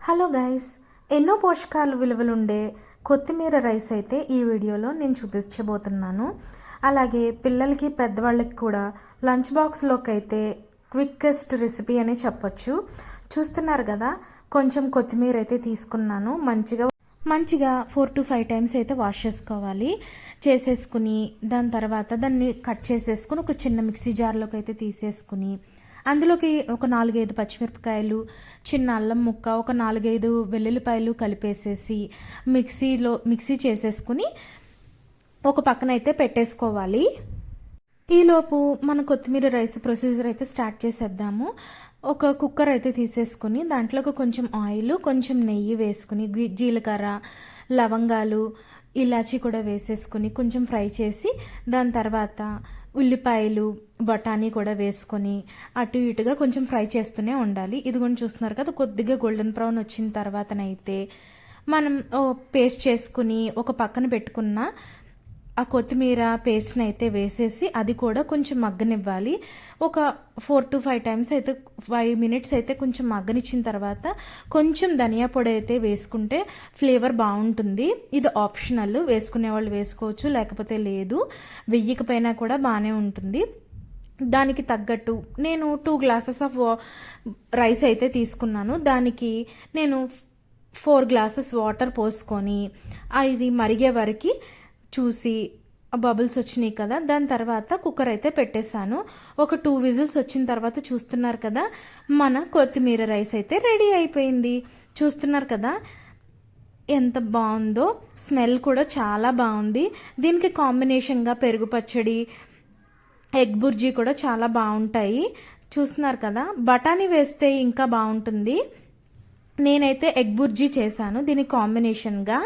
Hello guys, ఎన్నో పోషకాలు విలువలుండే కొత్తిమీర రైస్ అయితే ఈ వీడియోలో నేను చూపించబోతున్నాను. అలాగే పిల్లలకి పెద్దవాళ్ళకి కూడా లంచ్ బాక్స్లోకి అయితే క్విక్కెస్ట్ రెసిపీ అని చెప్పొచ్చు. చూస్తున్నారు కదా, కొంచెం కొత్తిమీర అయితే తీసుకున్నాను. మంచిగా 4 to 5 టైమ్స్ అయితే వాష్ చేసేసుకుని దాని తర్వాత దాన్ని కట్ చేసేసుకుని ఒక చిన్న మిక్సీ జార్లోకి అయితే తీసేసుకుని అందులోకి ఒక 4-5 పచ్చిమిరపకాయలు, చిన్న అల్లం ముక్క, ఒక 4-5 వెల్లుల్లిపాయలు కలిపేసేసి మిక్సీ చేసేసుకుని ఒక పక్కన అయితే పెట్టేసుకోవాలి. ఈలోపు మన కొత్తిమీర రైస్ ప్రొసీజర్ అయితే స్టార్ట్ చేసేద్దాము. ఒక కుక్కర్ అయితే తీసేసుకుని దాంట్లోకి కొంచెం ఆయిల్, కొంచెం నెయ్యి వేసుకుని జీలకర్ర, లవంగాలు, ఇలాచీ కూడా వేసేసుకుని కొంచెం ఫ్రై చేసి దాని తర్వాత ఉల్లిపాయలు, బఠానీ కూడా వేసుకొని అటు ఇటుగా కొంచెం ఫ్రై చేస్తూనే ఉండాలి. ఇదిగోండి చూస్తున్నారు కదా, కొద్దిగా గోల్డెన్ బ్రౌన్ వచ్చిన తర్వాతనైతే మనం పేస్ట్ చేసుకుని ఒక పక్కన పెట్టుకున్న ఆ కొత్తిమీర పేస్ట్ని అయితే వేసేసి అది కూడా కొంచెం మగ్గనివ్వాలి. ఒక 4 to 5 టైమ్స్ అయితే 5 మినిట్స్ అయితే కొంచెం మగ్గనిచ్చిన తర్వాత కొంచెం ధనియా పొడి అయితే వేసుకుంటే ఫ్లేవర్ బాగుంటుంది. ఇది ఆప్షనల్, వేసుకునే వాళ్ళు వేసుకోవచ్చు, లేకపోతే లేదు, వెయ్యకపోయినా కూడా బాగానే ఉంటుంది. దానికి తగ్గట్టు నేను 2 గ్లాసెస్ ఆఫ్ రైస్ అయితే తీసుకున్నాను. దానికి నేను 4 గ్లాసెస్ వాటర్ పోసుకొని ఇది మరిగే వరకు చూసి బబుల్స్ వచ్చినాయి కదా, దాని తర్వాత కుక్కర్ అయితే పెట్టేశాను. ఒక 2 విజిల్స్ వచ్చిన తర్వాత చూస్తున్నారు కదా, మన కొత్తిమీర రైస్ అయితే రెడీ అయిపోయింది. చూస్తున్నారు కదా ఎంత బాగుందో, స్మెల్ కూడా చాలా బాగుంది. దీనికి కాంబినేషన్గా పెరుగు పచ్చడి, ఎగ్ బుర్జీ కూడా చాలా బాగుంటాయి. చూస్తున్నారు కదా, బఠానీ వేస్తే ఇంకా బాగుంటుంది. నేనైతే ఎగ్ బుర్జీ చేశాను దీనికి కాంబినేషన్గా.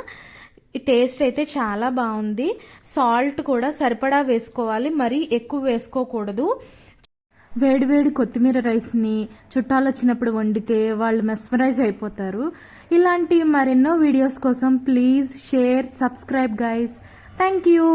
ఈ టేస్ట్ అయితే చాలా బాగుంది. సాల్ట్ కూడా సరిపడా వేసుకోవాలి, మరీ ఎక్కువ వేసుకోకూడదు. వేడివేడి కొత్తిమీర రైస్ని చుట్టాలు వచ్చినప్పుడు వండితే వాళ్ళు మెస్మరైజ్ అయిపోతారు. ఇలాంటి మరెన్నో వీడియోస్ కోసం please share, subscribe guys. Thank you.